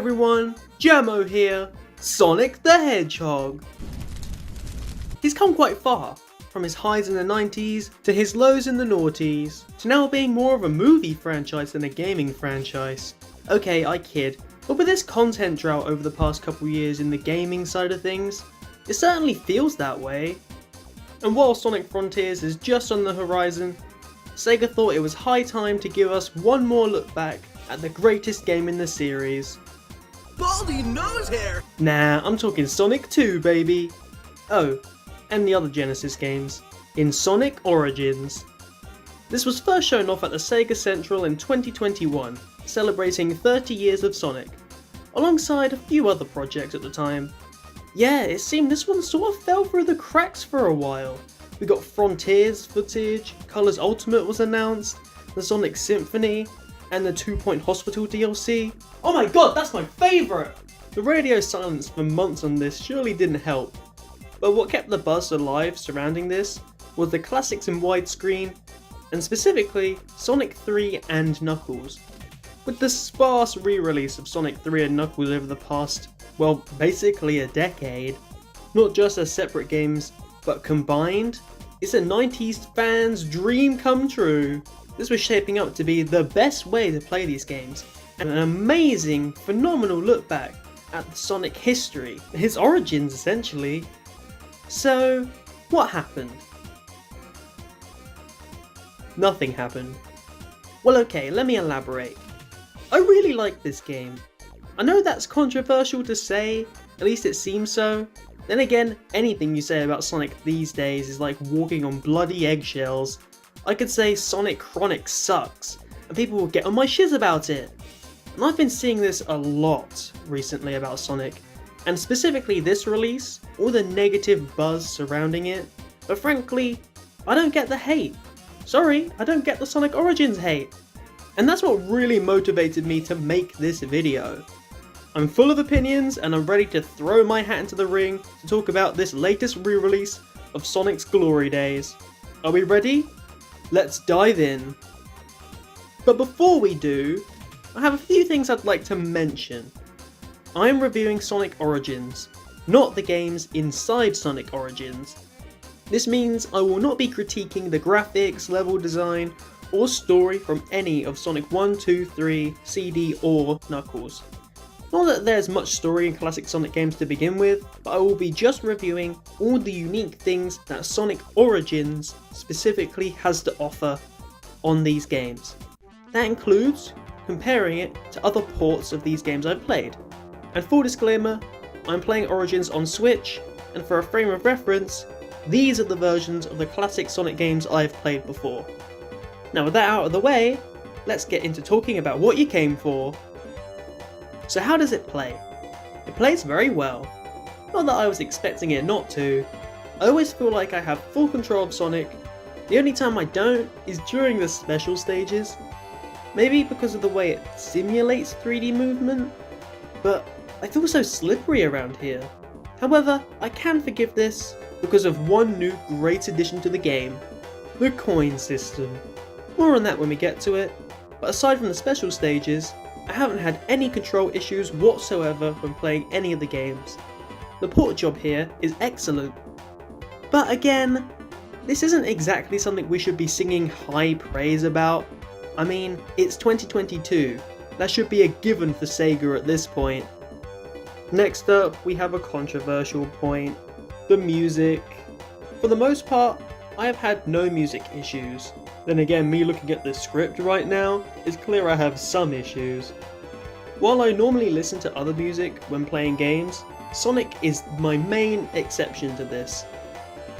everyone, Jammo here, Sonic the Hedgehog. He's come quite far, from his highs in the 90s to his lows in the noughties, to now being more of a movie franchise than a gaming franchise. Okay, I kid, but with this content drought over the past couple years in the gaming side of things, it certainly feels that way. And while Sonic Frontiers is just on the horizon, Sega thought it was high time to give us one more look back at the greatest game in the series. Baldy nose hair! Nah, I'm talking Sonic 2, baby! Oh, and the other Genesis games, in Sonic Origins. This was first shown off at the Sega Central in 2021, celebrating 30 years of Sonic, alongside a few other projects at the time. Yeah, it seemed this one sort of fell through the cracks for a while. We got Frontiers footage, Colors Ultimate was announced, the Sonic Symphony, and the 2 Point Hospital DLC. Oh my god, that's my favourite! The radio silence for months on this surely didn't help, but what kept the buzz alive surrounding this was the classics in widescreen, and specifically Sonic 3 and Knuckles. With the sparse re-release of Sonic 3 and Knuckles over the past, well, basically a decade, not just as separate games, but combined, it's a 90s fan's dream come true. This was shaping up to be the best way to play these games, and an amazing, phenomenal look back at the Sonic history, his origins essentially. So, what happened? Nothing happened. Well, okay, let me elaborate. I really like this game. I know that's controversial to say, at least it seems so. Then again, anything you say about Sonic these days is like walking on bloody eggshells. I could say Sonic Chronic sucks, and people will get on my shiz about it. And I've been seeing this a lot recently about Sonic, and specifically this release, all the negative buzz surrounding it, but frankly, I don't get the hate. Sorry, I don't get the Sonic Origins hate. And that's what really motivated me to make this video. I'm full of opinions and I'm ready to throw my hat into the ring to talk about this latest re-release of Sonic's glory days. Are we ready? Let's dive in. But before we do, I have a few things I'd like to mention. I am reviewing Sonic Origins, not the games inside Sonic Origins. This means I will not be critiquing the graphics, level design, or story from any of Sonic 1, 2, 3, CD or Knuckles. Not that there's much story in classic Sonic games to begin with, but I will be just reviewing all the unique things that Sonic Origins specifically has to offer on these games. That includes comparing it to other ports of these games I've played. And full disclaimer, I'm playing Origins on Switch, and for a frame of reference, these are the versions of the classic Sonic games I've played before. Now with that out of the way, let's get into talking about what you came for. So how does it play? It plays very well. Not that I was expecting it not to. I always feel like I have full control of Sonic. The only time I don't is during the special stages. Maybe because of the way it simulates 3D movement, but I feel so slippery around here. However, I can forgive this because of one new great addition to the game, the coin system. More on that when we get to it, but aside from the special stages, I haven't had any control issues whatsoever when playing any of the games. The port job here is excellent. But again, this isn't exactly something we should be singing high praise about. I mean, it's 2022, that should be a given for Sega at this point. Next up, we have a controversial point, the music. For the most part, I have had no music issues. Then again, me looking at the script right now, it's clear I have some issues. While I normally listen to other music when playing games, Sonic is my main exception to this.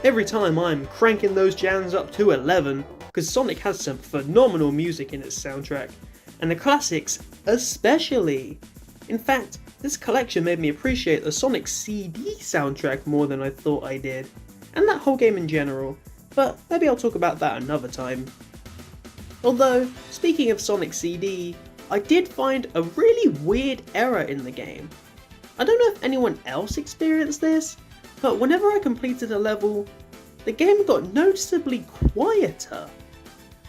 Every time I'm cranking those jams up to 11, because Sonic has some phenomenal music in its soundtrack, and the classics especially. In fact, this collection made me appreciate the Sonic CD soundtrack more than I thought I did, and that whole game in general. But maybe I'll talk about that another time. Although, speaking of Sonic CD, I did find a really weird error in the game. I don't know if anyone else experienced this, but whenever I completed a level, the game got noticeably quieter.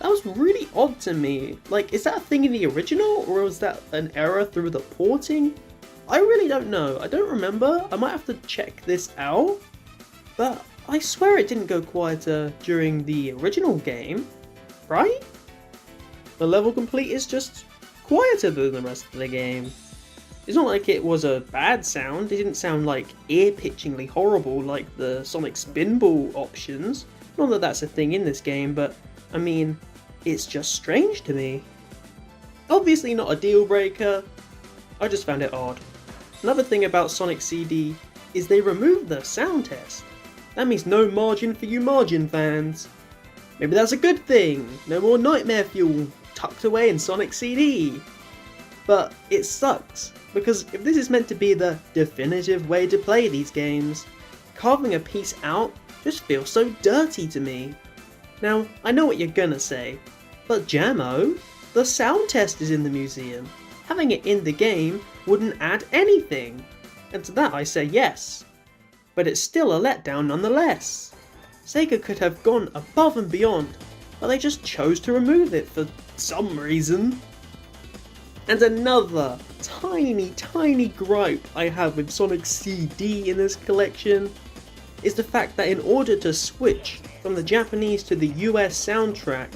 That was really odd to me. Like, is that a thing in the original, or was that an error through the porting? I really don't know. I don't remember. I might have to check this out. But I swear it didn't go quieter during the original game, right? The level complete is just quieter than the rest of the game. It's not like it was a bad sound. It didn't sound like ear-pitchingly horrible like the Sonic Spinball options. Not that that's a thing in this game, but I mean, it's just strange to me. Obviously not a deal breaker, I just found it odd. Another thing about Sonic CD is they removed the sound test. That means no margin for you margin fans. Maybe that's a good thing, no more nightmare fuel tucked away in Sonic CD. But it sucks, because if this is meant to be the definitive way to play these games, carving a piece out just feels so dirty to me. Now, I know what you're gonna say, but Jammo, the sound test is in the museum. Having it in the game wouldn't add anything. And to that I say yes. But it's still a letdown nonetheless. Sega could have gone above and beyond, but they just chose to remove it for some reason. And another tiny gripe I have with Sonic CD in this collection is the fact that in order to switch from the Japanese to the US soundtrack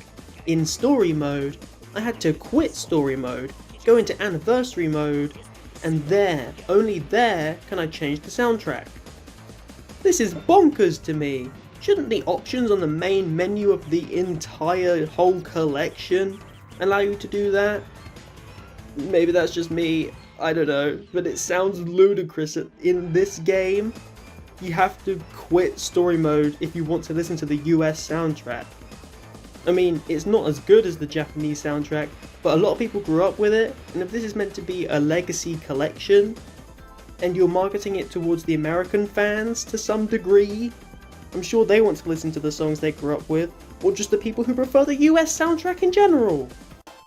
in story mode, I had to quit story mode, go into anniversary mode, and there, only there, can I change the soundtrack. This is bonkers to me. Shouldn't the options on the main menu of the entire whole collection allow you to do that? Maybe that's just me, I don't know, but it sounds ludicrous in this game. You have to quit story mode if you want to listen to the US soundtrack. I mean, it's not as good as the Japanese soundtrack, but a lot of people grew up with it, and if this is meant to be a legacy collection, and you're marketing it towards the American fans to some degree, I'm sure they want to listen to the songs they grew up with, or just the people who prefer the US soundtrack in general.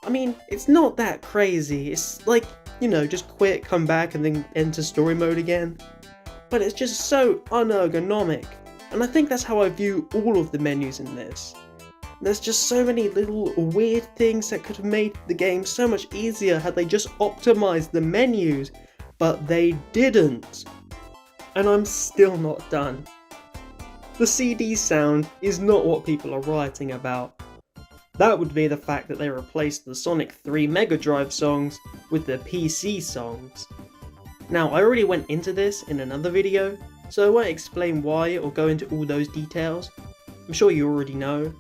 I mean, it's not that crazy, it's like, you know, just quit, come back, and then enter story mode again. But it's just so unergonomic, and I think that's how I view all of the menus in this. There's just so many little weird things that could have made the game so much easier had they just optimized the menus, but they didn't. And I'm still not done. The CD sound is not what people are rioting about. That would be the fact that they replaced the Sonic 3 Mega Drive songs with the PC songs. Now, I already went into this in another video, so I won't explain why or go into all those details. I'm sure you already know.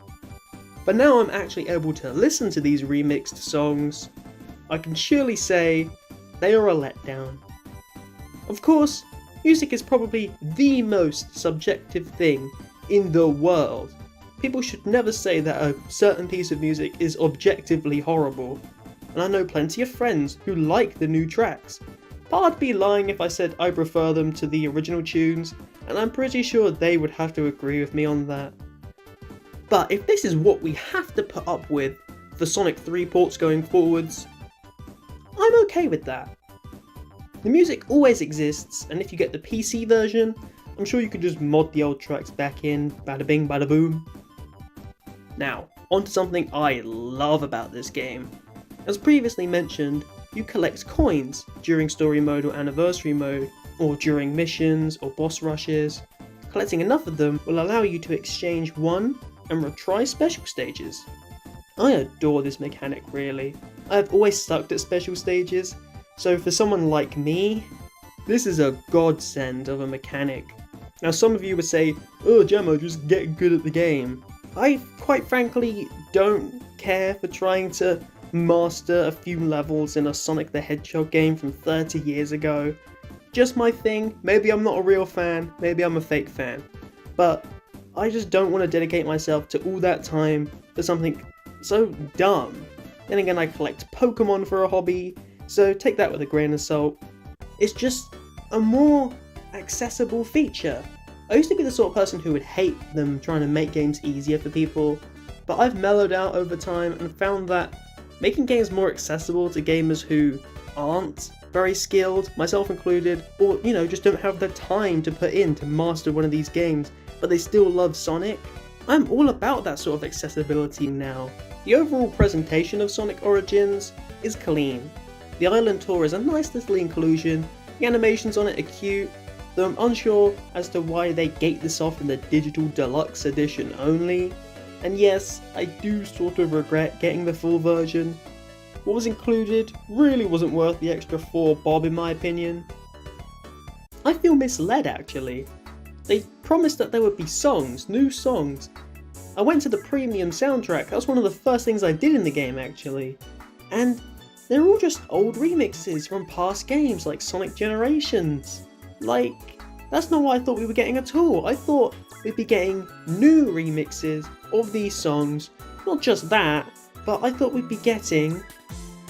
But now I'm actually able to listen to these remixed songs, I can surely say they are a letdown. Of course, music is probably the most subjective thing in the world. People should never say that a certain piece of music is objectively horrible, and I know plenty of friends who like the new tracks, but I'd be lying if I said I prefer them to the original tunes, and I'm pretty sure they would have to agree with me on that. But if this is what we have to put up with for Sonic 3 ports going forwards, I'm okay with that. The music always exists, and if you get the PC version, I'm sure you can just mod the old tracks back in, bada bing bada boom. Now, on to something I love about this game. As previously mentioned, you collect coins during story mode or anniversary mode, or during missions or boss rushes. Collecting enough of them will allow you to exchange one and retry special stages. I adore this mechanic really. I have always sucked at special stages, so for someone like me, this is a godsend of a mechanic. Now some of you would say, oh Jammo, just get good at the game. I quite frankly don't care for trying to master a few levels in a Sonic the Hedgehog game from 30 years ago. Just my thing, maybe I'm not a real fan, maybe I'm a fake fan. But I just don't want to dedicate myself to all that time for something so dumb. Then again, I collect Pokemon for a hobby, so take that with a grain of salt. It's just a more accessible feature. I used to be the sort of person who would hate them trying to make games easier for people, but I've mellowed out over time and found that making games more accessible to gamers who aren't very skilled, myself included, or you know, just don't have the time to put in to master one of these games, but they still love Sonic, I'm all about that sort of accessibility now. The overall presentation of Sonic Origins is clean. The island tour is a nice little inclusion, The animations on it are cute, though I'm unsure as to why they gate this off in the digital deluxe edition only. And yes, I do sort of regret getting the full version. What was included really wasn't worth the extra $4 in my opinion. I feel misled actually. They promised that there would be songs, new songs. I went to the premium soundtrack, that was one of the first things I did in the game actually. And they're all just old remixes from past games like Sonic Generations. Like, that's not what I thought we were getting at all. I thought we'd be getting new remixes of these songs. Not just that, but I thought we'd be getting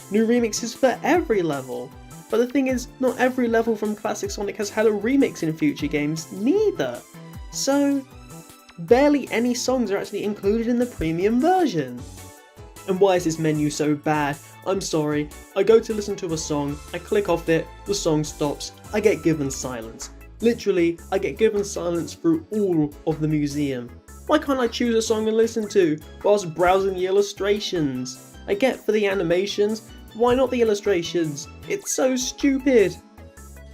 new remixes for every level. But the thing is, not every level from classic Sonic has had a remix in future games, neither. So, barely any songs are actually included in the premium version. And why is this menu so bad? I'm sorry, I go to listen to a song, I click off it, the song stops, I get given silence. Literally, I get given silence through all of the museum. Why can't I choose a song to listen to whilst browsing the illustrations? I get for the animations, why not the illustrations? It's so stupid.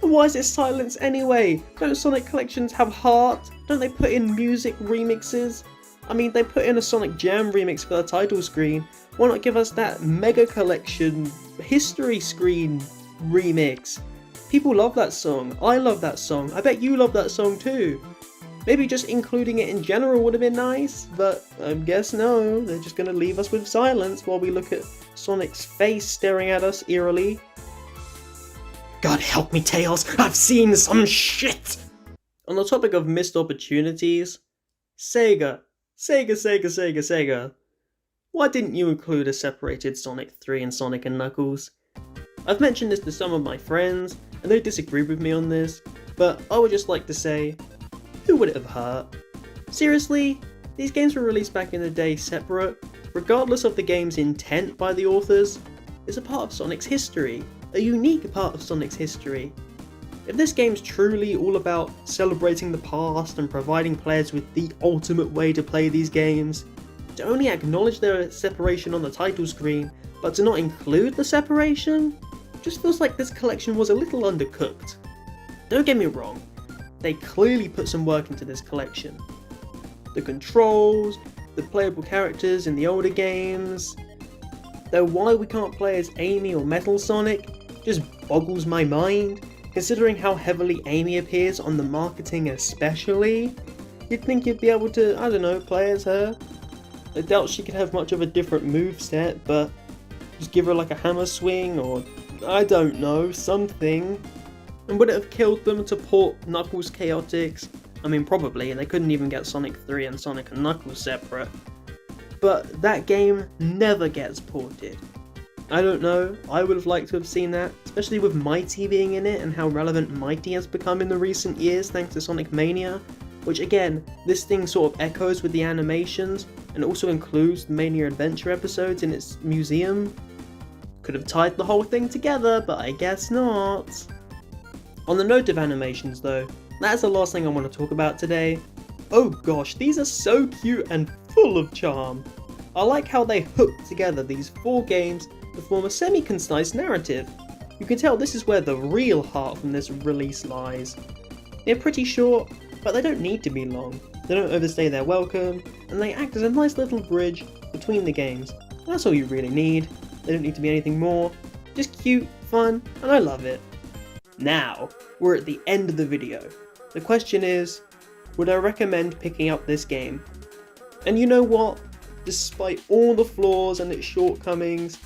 And why is it silence anyway? Don't Sonic collections have heart? Don't they put in music remixes? I mean, they put in a Sonic Jam remix for the title screen. Why not give us that Mega Collection history screen remix? People love that song. I love that song. I bet you love that song too. Maybe just including it in general would have been nice, but I guess no. They're just going to leave us with silence while we look at Sonic's face staring at us eerily. God help me, Tails. I've seen some shit! On the topic of missed opportunities, Sega. Why didn't you include a separated Sonic 3 and Sonic & Knuckles? I've mentioned this to some of my friends, and they disagree with me on this, but I would just like to say, who would it have hurt? Seriously, these games were released back in the day separate, regardless of the game's intent by the authors. It's a part of Sonic's history, a unique part of Sonic's history. If this game's truly all about celebrating the past and providing players with the ultimate way to play these games, to only acknowledge their separation on the title screen, but to not include the separation, just feels like this collection was a little undercooked. Don't get me wrong, they clearly put some work into this collection. The controls, the playable characters in the older games, though why we can't play as Amy or Metal Sonic just boggles my mind. Considering how heavily Amy appears on the marketing especially, you'd think you'd be able to, I don't know, play as her. I doubt she could have much of a different moveset, but just give her like a hammer swing or, I don't know, something. And would it have killed them to port Knuckles Chaotix? I mean probably, they couldn't even get Sonic 3 and Sonic & Knuckles separate. But that game never gets ported. I don't know, I would have liked to have seen that, especially with Mighty being in it and how relevant Mighty has become in the recent years thanks to Sonic Mania, which again, this thing sort of echoes with the animations and also includes the Mania Adventure episodes in its museum. Could have tied the whole thing together, but I guess not. On the note of animations though, that's the last thing I want to talk about today. Oh gosh, these are so cute and full of charm. I like how they hooked together these 4 games to form a semi-concise narrative. You can tell this is where the real heart from this release lies. They're pretty short, but they don't need to be long. They don't overstay their welcome, and they act as a nice little bridge between the games. That's all you really need. They don't need to be anything more. Just cute, fun, and I love it. Now, we're at the end of the video. The question is, would I recommend picking up this game? And you know what? Despite all the flaws and its shortcomings,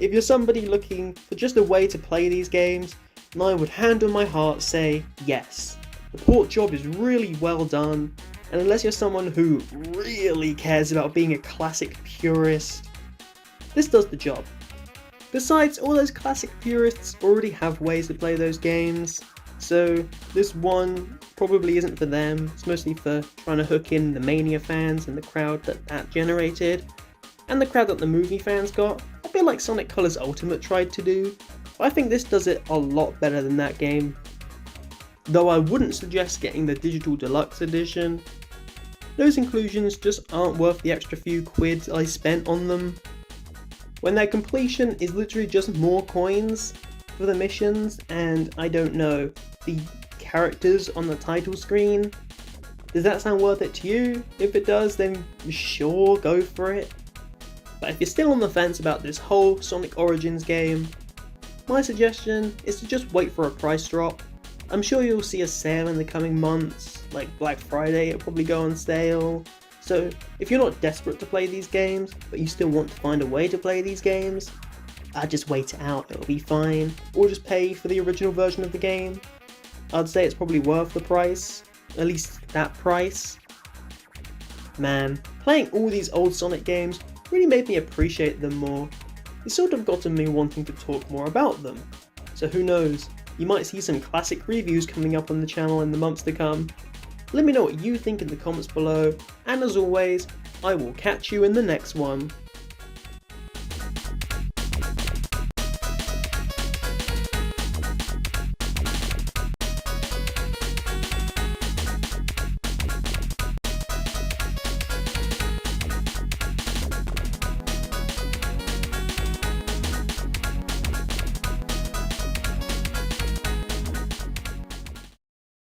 if you're somebody looking for just a way to play these games, then I would hand on my heart say yes. The port job is really well done, and unless you're someone who really cares about being a classic purist, this does the job. Besides, all those classic purists already have ways to play those games, so this one probably isn't for them. It's mostly for trying to hook in the Mania fans and the crowd that generated, and the crowd that the movie fans got. I feel like Sonic Colors Ultimate tried to do, but I think this does it a lot better than that game. Though I wouldn't suggest getting the digital deluxe edition. Those inclusions just aren't worth the extra few quids I spent on them. When their completion is literally just more coins, for the missions and, I don't know, the characters on the title screen. Does that sound worth it to you? If it does, then sure, go for it. But if you're still on the fence about this whole Sonic Origins game, my suggestion is to just wait for a price drop. I'm sure you'll see a sale in the coming months, like Black Friday, it'll probably go on sale. So if you're not desperate to play these games, but you still want to find a way to play these games, I'd just wait it out, it'll be fine. Or just pay for the original version of the game. I'd say it's probably worth the price, at least that price. Man, playing all these old Sonic games really made me appreciate them more. It sort of gotten me wanting to talk more about them. So who knows, you might see some classic reviews coming up on the channel in the months to come. Let me know what you think in the comments below, and as always, I will catch you in the next one.